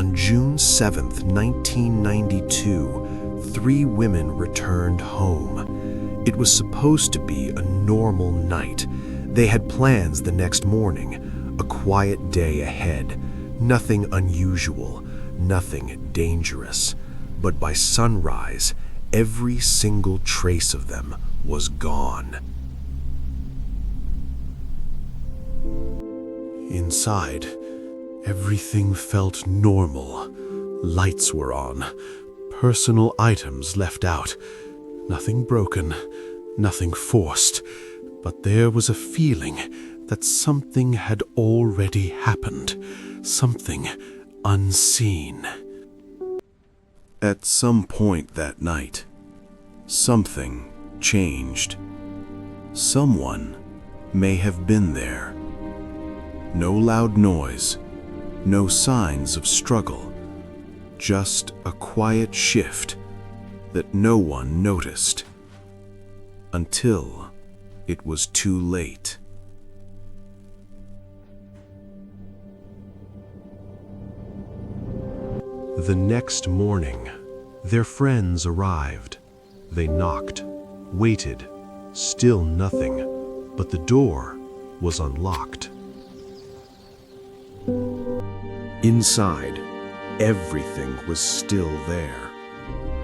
On June 7th, 1992, 3 women returned home. It was supposed to be a normal night. They had plans the next morning, a quiet day ahead. Nothing unusual, nothing dangerous. But by sunrise, every single trace of them was gone. Inside, everything felt normal. Lights were on, personal items left out. Nothing broken, nothing forced, but there was a feeling that something had already happened, something unseen. At some point that night, something changed. Someone may have been there. No loud noise, no signs of struggle, just a quiet shift that no one noticed. Until it was too late. The next morning, their friends arrived. They knocked, waited, still nothing, but the door was unlocked. Inside, everything was still there.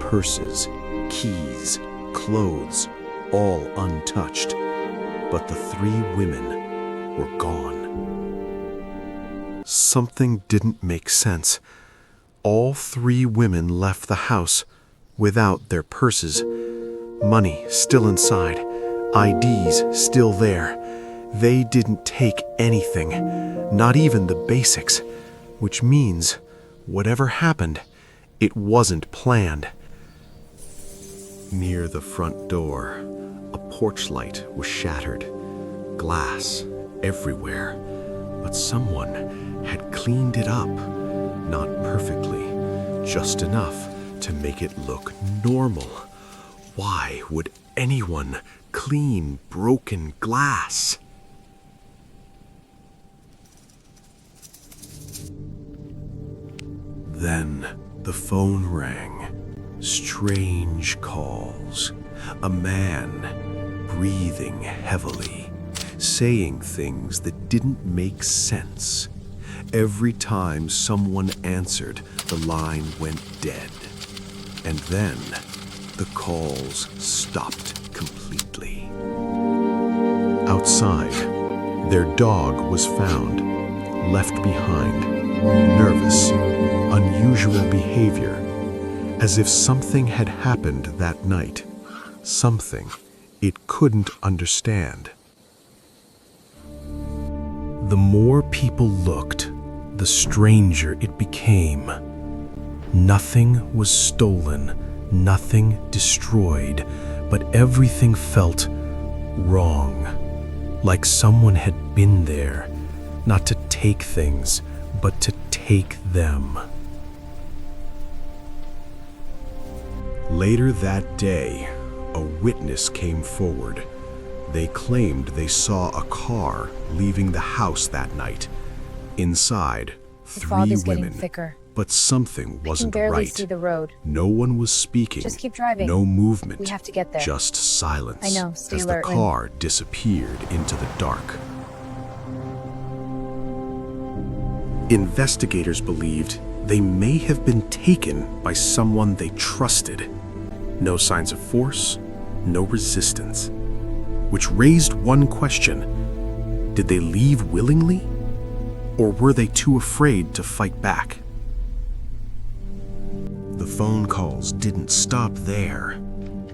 Purses, keys, clothes, all untouched. But the 3 women were gone. Something didn't make sense. All 3 women left the house without their purses. Money still inside, IDs still there. They didn't take anything, not even the basics, which means whatever happened, it wasn't planned. Near the front door, a porch light was shattered, glass everywhere, but someone had cleaned it up, not perfectly, just enough to make it look normal. Why would anyone clean broken glass? Then the phone rang. Strange calls. A man breathing heavily, saying things that didn't make sense. Every time someone answered, the line went dead. And then the calls stopped completely. Outside, their dog was found, left behind, nervous, unusual behavior, as if something had happened that night, something it couldn't understand. The more people looked, the stranger it became. Nothing was stolen, nothing destroyed, but everything felt wrong, like someone had been there, not to take things, but to take them. Later that day, a witness came forward. They claimed they saw a car leaving the house that night. Inside, The fog 3 is getting women, thicker. but something wasn't I can barely right. see the road. No one was speaking. Just keep driving. No movement. We have to get there. Just silence. I know, stay as alert, the Lynn. car disappeared into the dark. Investigators believed they may have been taken by someone they trusted. No signs of force, no resistance. Which raised one question: did they leave willingly? Or were they too afraid to fight back? The phone calls didn't stop there.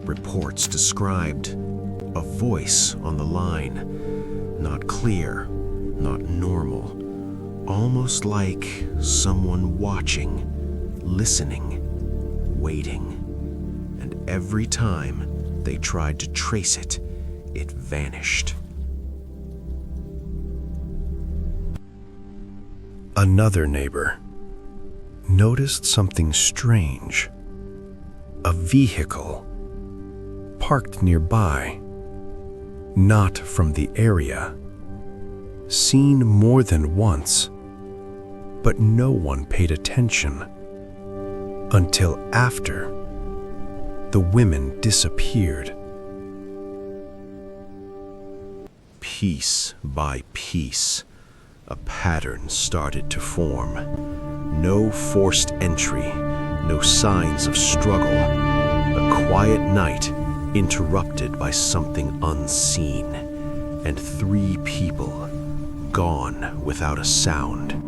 Reports described a voice on the line. Not clear, not normal. Almost like someone watching, listening, waiting. And every time they tried to trace it, it vanished. Another neighbor noticed something strange. A vehicle parked nearby, not from the area, seen more than once, But no one paid attention until after the women disappeared. Piece by piece, a pattern started to form. No forced entry, no signs of struggle. A quiet night interrupted by something unseen, and 3 people gone without a sound.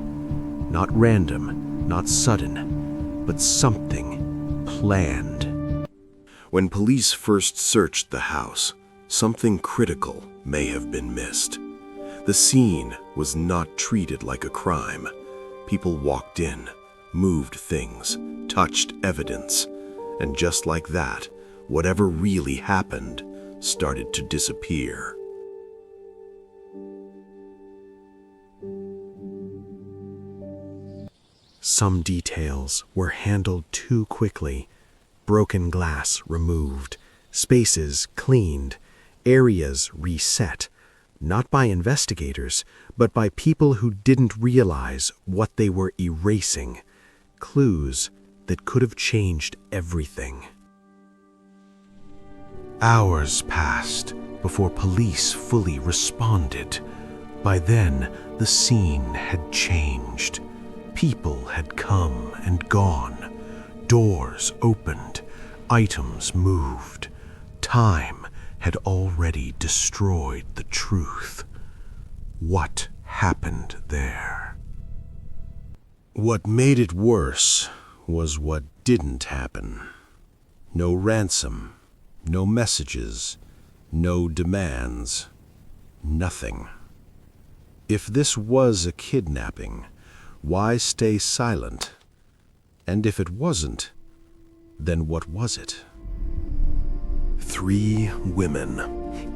Not random, not sudden, but something planned. When police first searched the house, something critical may have been missed. The scene was not treated like a crime. People walked in, moved things, touched evidence, and just like that, whatever really happened started to disappear. Some details were handled too quickly. Broken glass removed, spaces cleaned, areas reset, not by investigators, but by people who didn't realize what they were erasing. Clues that could have changed everything. Hours passed before police fully responded. By then, the scene had changed. People had come and gone. Doors opened. Items moved. Time had already destroyed the truth. What happened there? What made it worse was what didn't happen. No ransom, no messages, no demands, nothing. If this was a kidnapping, why stay silent? And if it wasn't, then what was it? 3 women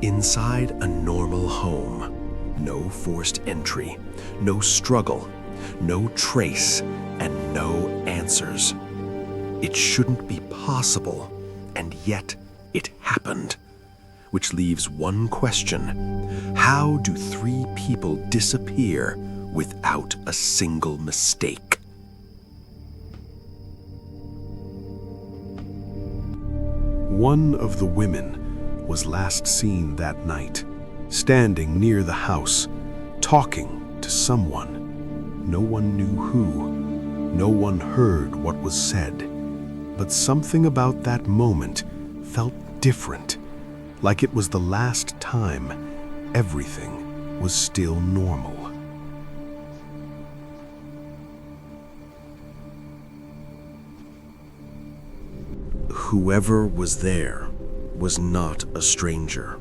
inside a normal home. No forced entry, no struggle, no trace, and no answers. It shouldn't be possible, and yet it happened. Which leaves one question. How do 3 people disappear without a single mistake? One of the women was last seen that night, standing near the house, talking to someone. No one knew who. No one heard what was said. But something about that moment felt different, like it was the last time everything was still normal. Whoever was there was not a stranger.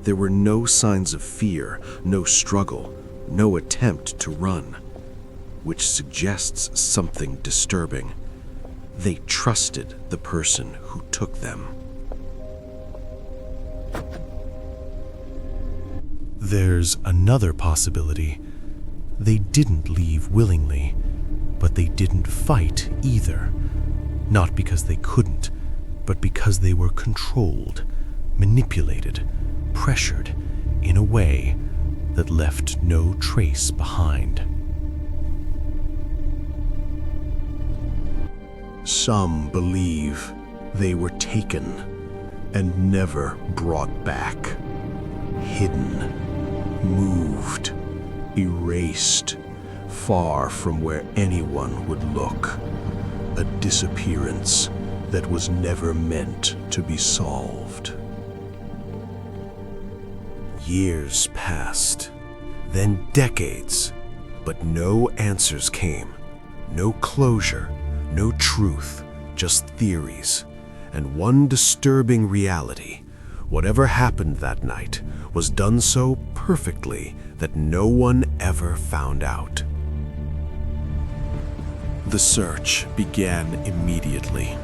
There were no signs of fear, no struggle, no attempt to run, which suggests something disturbing. They trusted the person who took them. There's another possibility. They didn't leave willingly, but they didn't fight either. Not because they couldn't, but because they were controlled, manipulated, pressured in a way that left no trace behind. Some believe they were taken and never brought back, hidden, moved, erased, far from where anyone would look. A disappearance that was never meant to be solved. Years passed, then decades, but no answers came. No closure, no truth, just theories. And one disturbing reality. Whatever happened that night was done so perfectly that no one ever found out. The search began immediately.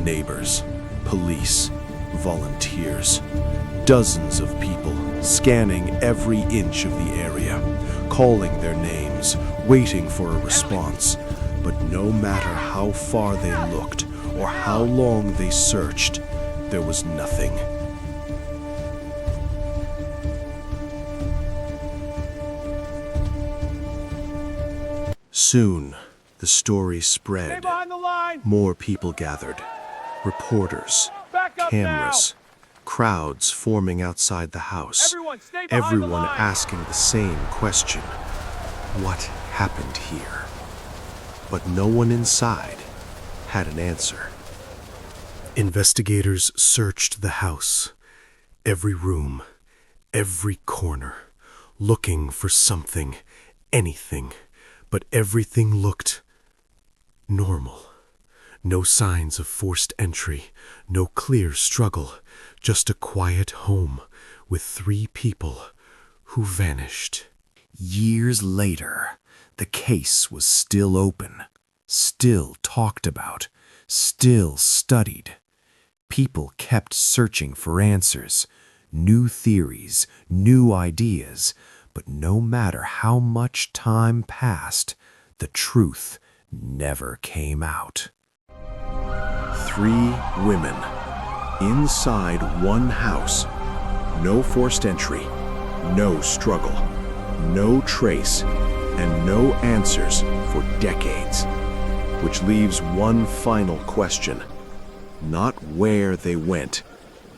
Neighbors, police, volunteers, dozens of people scanning every inch of the area, calling their names, waiting for a response. But no matter how far they looked or how long they searched, there was nothing. Soon, the story spread. Stay behind the line. More people gathered. Reporters, Back up cameras, crowds forming outside the now. house. Everyone, stay behind the Everyone line. asking the same question. What happened here? But no one inside had an answer. Investigators searched the house, every room, every corner, looking for something, anything, but everything looked normal. No signs of forced entry, no clear struggle, just a quiet home with 3 people who vanished. Years later, the case was still open, still talked about, still studied. People kept searching for answers, new theories, new ideas, but no matter how much time passed, the truth never came out. 3 women inside one house. No forced entry, no struggle, no trace, and no answers for decades. Which leaves one final question. Not where they went,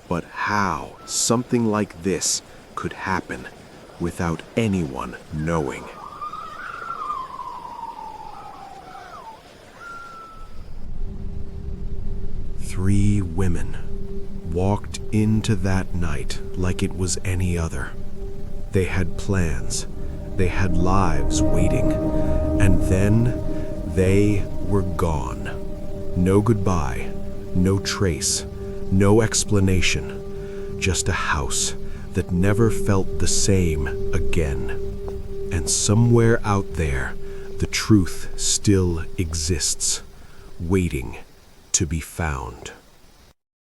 but how something like this could happen without anyone knowing. Three women walked into that night like it was any other. They had plans, they had lives waiting, and then they were gone. No goodbye, no trace, no explanation, just a house that never felt the same again. And somewhere out there, the truth still exists, waiting to be found.